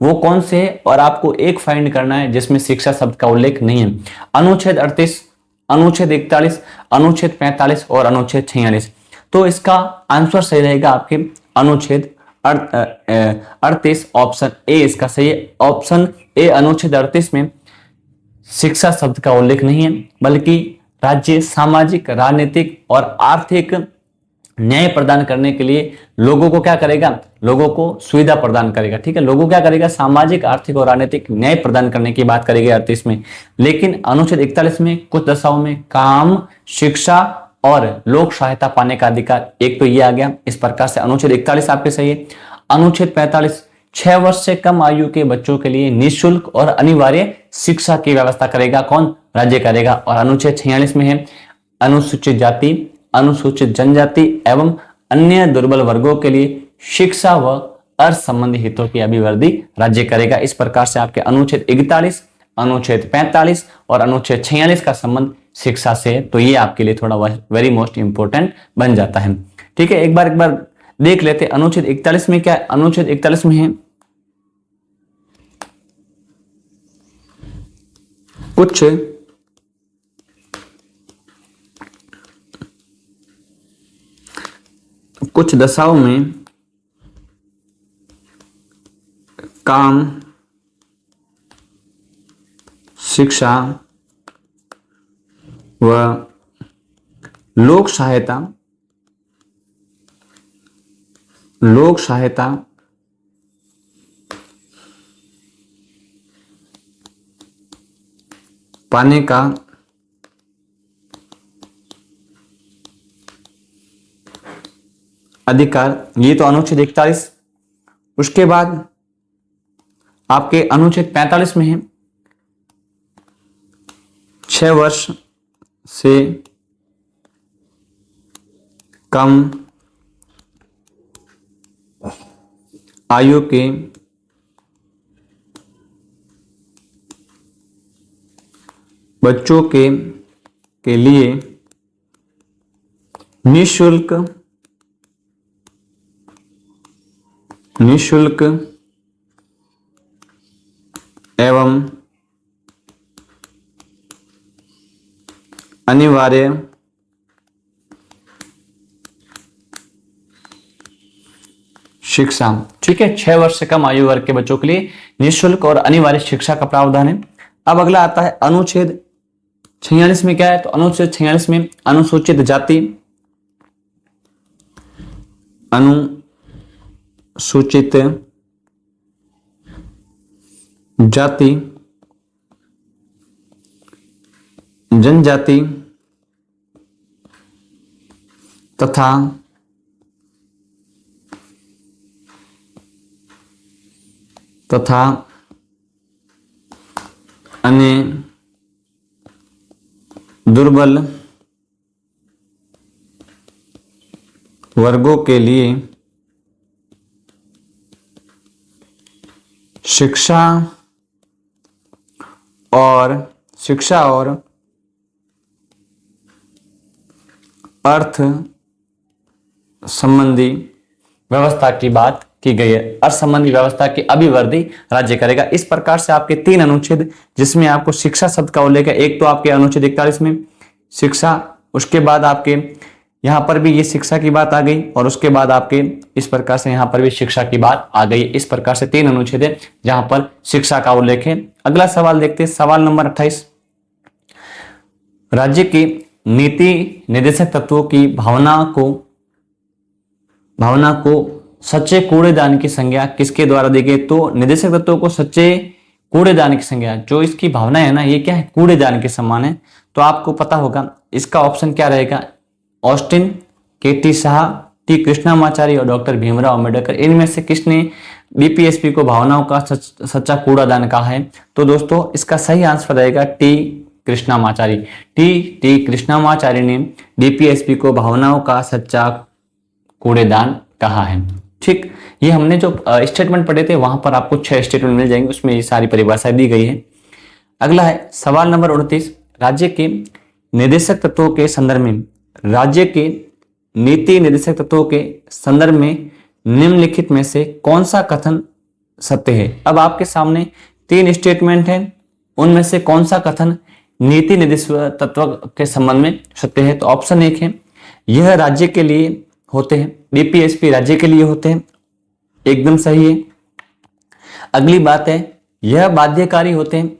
Speaker 1: वो कौन से है? और आपको एक फाइंड करना है जिसमें शिक्षा शब्द का उल्लेख नहीं है। अनुच्छेद 38, अनुच्छेद 41, अनुच्छेद 45 और अनुच्छेद 46। तो इसका आंसर सही रहेगा आपके अनुच्छेद 38, ऑप्शन ए इसका सही है। ऑप्शन ए अनुच्छेद 38 में शिक्षा शब्द का उल्लेख नहीं है, बल्कि राज्य सामाजिक, राजनीतिक और आर्थिक न्याय प्रदान करने के लिए लोगों को क्या करेगा? लोगों को सुविधा प्रदान करेगा। ठीक है, लोगों क्या करेगा? सामाजिक, आर्थिक और राजनीतिक न्याय प्रदान करने की बात करेगी 38 में। लेकिन अनुच्छेद 41 में कुछ दशाओं में काम, शिक्षा और लोक सहायता पाने का अधिकार, एक तो ये आ गया। इस प्रकार से अनुच्छेद 41 आपके सही है। अनुच्छेद 45 6 वर्ष से कम आयु के बच्चों के लिए निःशुल्क और अनिवार्य शिक्षा की व्यवस्था करेगा, कौन? राज्य करेगा। और अनुच्छेद 46 में है अनुसूचित जाति, अनुसूचित जनजाति एवं अन्य दुर्बल वर्गों के लिए शिक्षा व अर्थ संबंधी हितों की अभिवृद्धि राज्य करेगा। इस प्रकार से आपके अनुच्छेद 41, अनुच्छेद 45 और अनुच्छेद 46 का संबंध शिक्षा से, तो ये आपके लिए थोड़ा वेरी मोस्ट इंपोर्टेंट बन जाता है। ठीक है, एक बार देख लेते हैं अनुच्छेद 41 में क्या है। अनुच्छेद 41 में है कुछ दशाओं में काम, शिक्षा व लोक सहायता पाने का अधिकार, ये तो अनुच्छेद 41। उसके बाद आपके अनुच्छेद 45 में है 6 वर्ष से कम आयु के बच्चों के लिए निःशुल्क एवं अनिवार्य शिक्षा। ठीक है, 6 वर्ष से कम आयु वर्ग के बच्चों के लिए निःशुल्क और अनिवार्य शिक्षा का प्रावधान है। अब अगला आता है अनुच्छेद 46 में क्या है, तो अनुच्छेद 46 में अनुसूचित जाति जनजाति तथा अन्य दुर्बल वर्गों के लिए शिक्षा और अर्थ संबंधी व्यवस्था की बात की गई है। अर्थ संबंधी व्यवस्था की अभिवृद्धि राज्य करेगा। इस प्रकार से आपके 3 अनुच्छेद, जिसमें आपको शिक्षा शब्द का उल्लेख है। एक तो आपके अनुच्छेद 41 में शिक्षा, उसके बाद आपके यहां पर भी ये शिक्षा की बात आ गई, और उसके बाद आपके इस प्रकार से यहां पर भी शिक्षा की बात आ गई। इस प्रकार से 3 अनुच्छेद है जहां पर शिक्षा का उल्लेख है। अगला सवाल देखते हैं, सवाल नंबर 28। राज्य के नीति निर्देशक तत्वों की भावना को सच्चे कूड़ेदान की संज्ञा किसके द्वारा दी गई? तो निर्देशक तत्वों को सच्चे कूड़ेदान की संज्ञा, जो इसकी भावना है ना, ये क्या है? कूड़ेदान के समान है। तो आपको पता होगा इसका ऑप्शन क्या रहेगा? Austin, K.T.. Shah, T. Krishnamachari और डॉक्टर भीमराव अम्बेडकर। इनमें से किसने डीपीएसपी को भावनाओं का सच्चा कूड़ादान कहा है? तो दोस्तों इसका सही आंसर रहेगा टी. कृष्णामाचारी। टी. कृष्णामाचारी ने डीपीएसपी को भावनाओं का सच्चा कूड़ेदान कहा है। ठीक, ये हमने जो स्टेटमेंट पढ़े थे वहां पर आपको 6 स्टेटमेंट मिल जाएंगे, उसमें ये सारी परिभाषाएं दी गई है। अगला है सवाल नंबर 29। राज्य के निर्देशक तत्वों के संदर्भ में, राज्य के नीति निर्देशक तत्वों के संदर्भ में निम्नलिखित में से कौन सा कथन सत्य है? अब आपके सामने 3 स्टेटमेंट हैं, उनमें से कौन सा कथन नीति निर्देशक तत्व के संबंध में सत्य है? तो ऑप्शन 1 है, यह राज्य के लिए होते हैं, डीपीएसपी राज्य के लिए होते हैं, एकदम सही है। अगली बात है, यह बाध्यकारी होते हैं,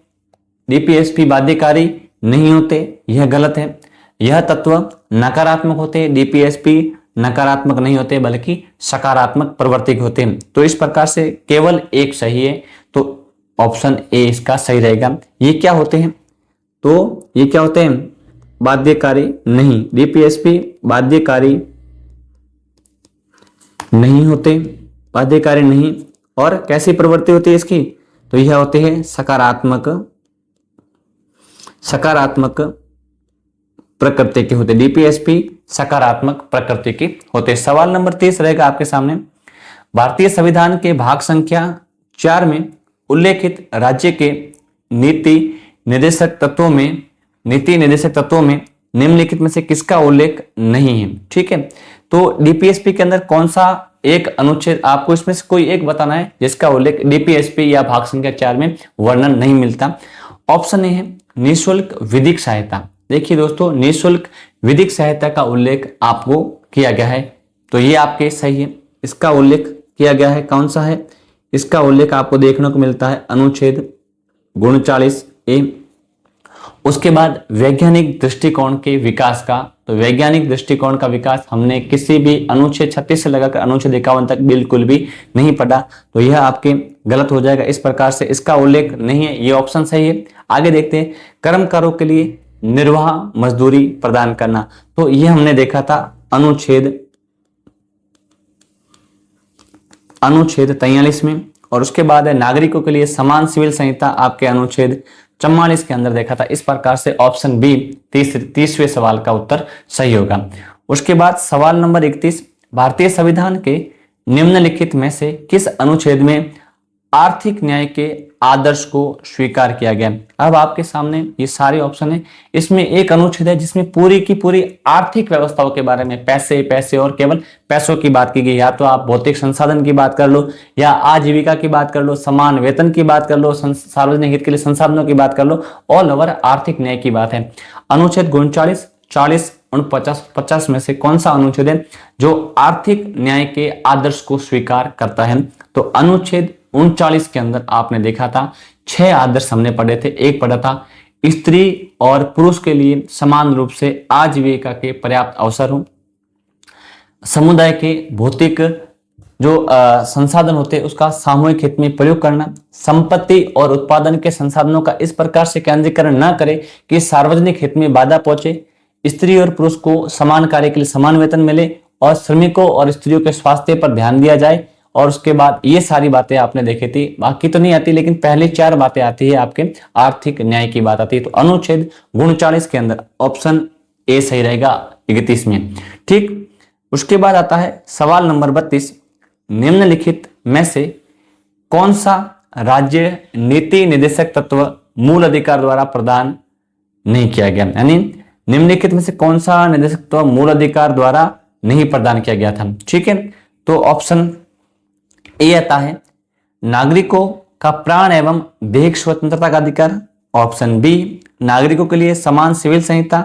Speaker 1: डीपीएसपी बाध्यकारी नहीं होते, यह गलत है। यह तत्व नकारात्मक होते हैं, डीपीएसपी नकारात्मक नहीं होते बल्कि सकारात्मक प्रवर्तिक होते हैं। तो इस प्रकार से केवल एक सही है, तो ऑप्शन ए इसका सही रहेगा। ये क्या होते हैं? तो ये क्या होते हैं? बाध्यकारी नहीं, डीपीएसपी बाध्यकारी नहीं होते, बाध्यकारी नहीं। और कैसी प्रवृत्ति होती है इसकी? तो यह होते हैं सकारात्मक प्रकृति के होते, डीपीएसपी सकारात्मक प्रकृति के होते। सवाल नंबर 30 रहेगा आपके सामने। भारतीय संविधान के भाग संख्या 4 में उल्लेखित राज्य के नीति निर्देशक तत्वों में निम्नलिखित में से किसका उल्लेख नहीं है? ठीक है, तो डीपीएसपी के अंदर कौन सा एक अनुच्छेद, आपको इसमें से कोई एक बताना है जिसका उल्लेख डीपीएसपी या भाग संख्या 4 में वर्णन नहीं मिलता। ऑप्शन ए है निःशुल्क विधिक सहायता। देखिए दोस्तों, निःशुल्क विधिक सहायता का उल्लेख आपको किया गया है, तो ये आपके सही है। इसका उल्लेख किया गया है, कौन सा है? इसका उल्लेख आपको देखने को मिलता है अनुच्छेद 39 ए। उसके बाद वैज्ञानिक दृष्टिकोण के विकास का, तो वैज्ञानिक दृष्टिकोण का विकास हमने किसी भी अनुच्छेद 36 से लगाकर अनुच्छेद 51 तक बिल्कुल भी नहीं पढ़ा, तो यह आपके गलत हो जाएगा। इस प्रकार से इसका उल्लेख नहीं है, ये ऑप्शन सही है। आगे देखते हैं, कर्मकारों के लिए निर्वाह मजदूरी प्रदान करना, तो यह हमने देखा था अनुच्छेद 43 में। और उसके बाद है नागरिकों के लिए समान सिविल संहिता, आपके अनुच्छेद 44 के अंदर देखा था। इस प्रकार से ऑप्शन बी 30वें सवाल का उत्तर सही होगा। उसके बाद सवाल नंबर 31, भारतीय संविधान के निम्नलिखित में से किस अनुच्छेद में आर्थिक न्याय के आदर्श को स्वीकार किया गया। अब आपके सामने ये सारे ऑप्शन है, इसमें एक अनुच्छेद है जिसमें पूरी की पूरी आर्थिक व्यवस्थाओं के बारे में, पैसे और केवल पैसों की बात की गई। या तो आप भौतिक संसाधन की बात कर लो, या आजीविका की बात कर लो, समान वेतन की बात कर लो, सार्वजनिक हित के लिए संसाधनों की बात कर लो, ऑल ओवर आर्थिक न्याय की बात है। अनुच्छेद 39, 40, 49, 50 में से कौन सा अनुच्छेद है जो आर्थिक न्याय के आदर्श को स्वीकार करता है। तो अनुच्छेद 39 के अंदर आपने देखा था 6 आदर्श हमने पढ़े थे। एक पढ़ा था स्त्री और पुरुष के लिए समान रूप से आजीविका के पर्याप्त अवसर हो, समुदाय के भौतिक जो संसाधन होते हैं उसका सामूहिक हित में प्रयोग करना, संपत्ति और उत्पादन के संसाधनों का इस प्रकार से केंद्रीकरण न करे कि सार्वजनिक हित में बाधा पहुंचे, स्त्री और पुरुष को समान कार्य के लिए समान वेतन मिले, और श्रमिकों और स्त्रियों के स्वास्थ्य पर ध्यान दिया जाए। और उसके बाद ये सारी बातें आपने देखी थी, बाकी तो नहीं आती, लेकिन पहले 4 बातें आती है, आपके आर्थिक न्याय की बात आती है। तो अनुच्छेद 39 के अंदर ऑप्शन ए सही रहेगा 31 में। ठीक, उसके बाद आता है सवाल नंबर 32, निम्नलिखित में से कौन सा राज्य नीति निर्देशक तत्व मूल अधिकार द्वारा प्रदान नहीं किया गया, यानी निम्नलिखित में से कौन सा निर्देशक तत्व मूल अधिकार द्वारा नहीं प्रदान किया गया था। ठीक है, तो ऑप्शन ए आता है नागरिकों का प्राण एवं देहिक स्वतंत्रता का अधिकार, ऑप्शन बी नागरिकों के लिए समान सिविल संहिता,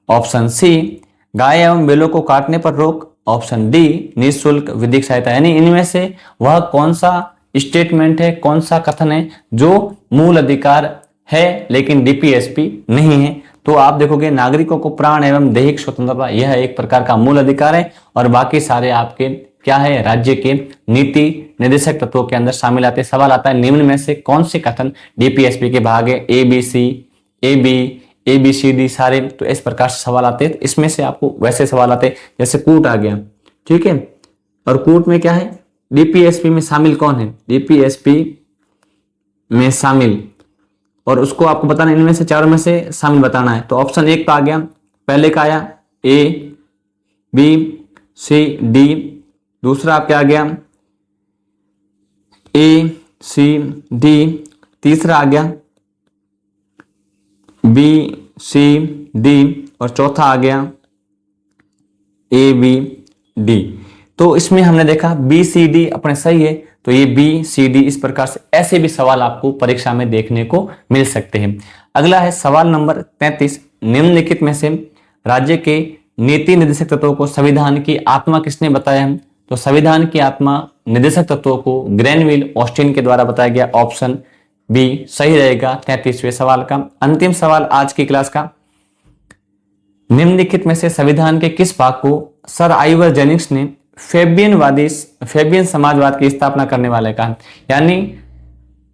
Speaker 1: ऑप्शन सी गाय एवं बैलों को काटने पर रोक, ऑप्शन डी निःशुल्क विधिक सहायता। यानी इनमें से वह कौन सा स्टेटमेंट है, कौन सा कथन है जो मूल अधिकार है लेकिन डीपीएसपी नहीं है। तो आप देखोगे नागरिकों को प्राण एवं दैहिक स्वतंत्रता यह एक प्रकार का मूल अधिकार है, और बाकी सारे आपके क्या है, राज्य के नीति निर्देशक तत्वों के अंदर शामिल आते हैं। सवाल आता है निम्न में से कौन से कथन डीपीएसपी के भाग है, A B C, A B C D सारे। तो इस प्रकार से सवाल आते हैं। इसमें से आपको वैसे सवाल आते हैं जैसे कूट आ गया, ठीक है, और कूट में क्या है, डीपीएसपी में शामिल कौन है, डीपीएसपी में शामिल, और उसको आपको बताना इनमें से चारों में से शामिल बताना है। तो ऑप्शन 1 का आ गया, पहले का आया ए बी सी डी, दूसरा आपके आ गया ए सी डी, तीसरा आ गया बी सी डी, और चौथा आ गया ए बी डी। तो इसमें हमने देखा बी सी डी अपने सही है, तो ये बी सी डी, इस प्रकार से ऐसे भी सवाल आपको परीक्षा में देखने को मिल सकते हैं। अगला है सवाल नंबर 33, निम्नलिखित में से राज्य के नीति निर्देशक तत्वों को संविधान की आत्मा किसने बताया है। तो संविधान की आत्मा निर्देशक तत्वों को ग्रेनविल ऑस्टिन के द्वारा बताया गया, ऑप्शन बी सही रहेगा 33वें सवाल का। अंतिम सवाल आज की क्लास का, निम्नलिखित में से संविधान के किस भाग को सर आइवर जेनिंग्स ने फेबियन समाजवाद की स्थापना करने वाले कहा। यानी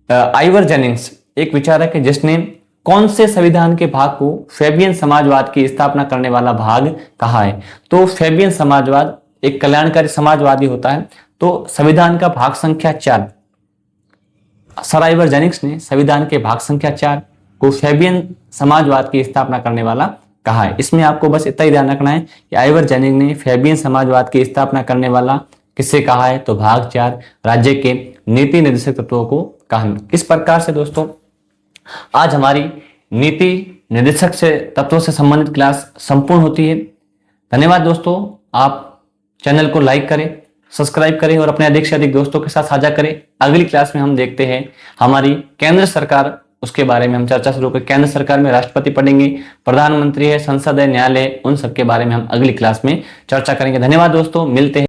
Speaker 1: आइवर जेनिंग्स एक विचारक है जिसने कौन से संविधान के भाग को फेबियन समाजवाद की स्थापना करने वाला भाग कहा है। तो फेबियन समाजवाद एक कल्याणकारी समाजवादी होता है। तो संविधान का भाग संख्या 4, सर आइवर जेनिंग्स ने संविधान के भाग संख्या 4 को फेबियन समाजवाद की स्थापना करने वाला कहा है। इसमें आपको बस इतना ही ध्यान रखना है कि आइवर जेनिंग ने फेबियन समाजवाद की स्थापना करने वाला किससे कहा है, तो भाग 4 राज्य के नीति निर्देशक तत्वों को कहा। इस प्रकार से दोस्तों आज हमारी नीति निर्देशक से तत्वों से संबंधित क्लास संपूर्ण होती है। धन्यवाद दोस्तों, आप चैनल को लाइक करें, सब्सक्राइब करें और अपने अधिक से अधिक दोस्तों के साथ साझा करें। अगली क्लास में हम देखते हैं हमारी केंद्र सरकार, उसके बारे में हम चर्चा शुरू करें। केंद्र सरकार में राष्ट्रपति पढ़ेंगे, प्रधानमंत्री है, संसद है, न्यायालय, उन सब के बारे में हम अगली क्लास में चर्चा करेंगे। धन्यवाद दोस्तों, मिलते हैं।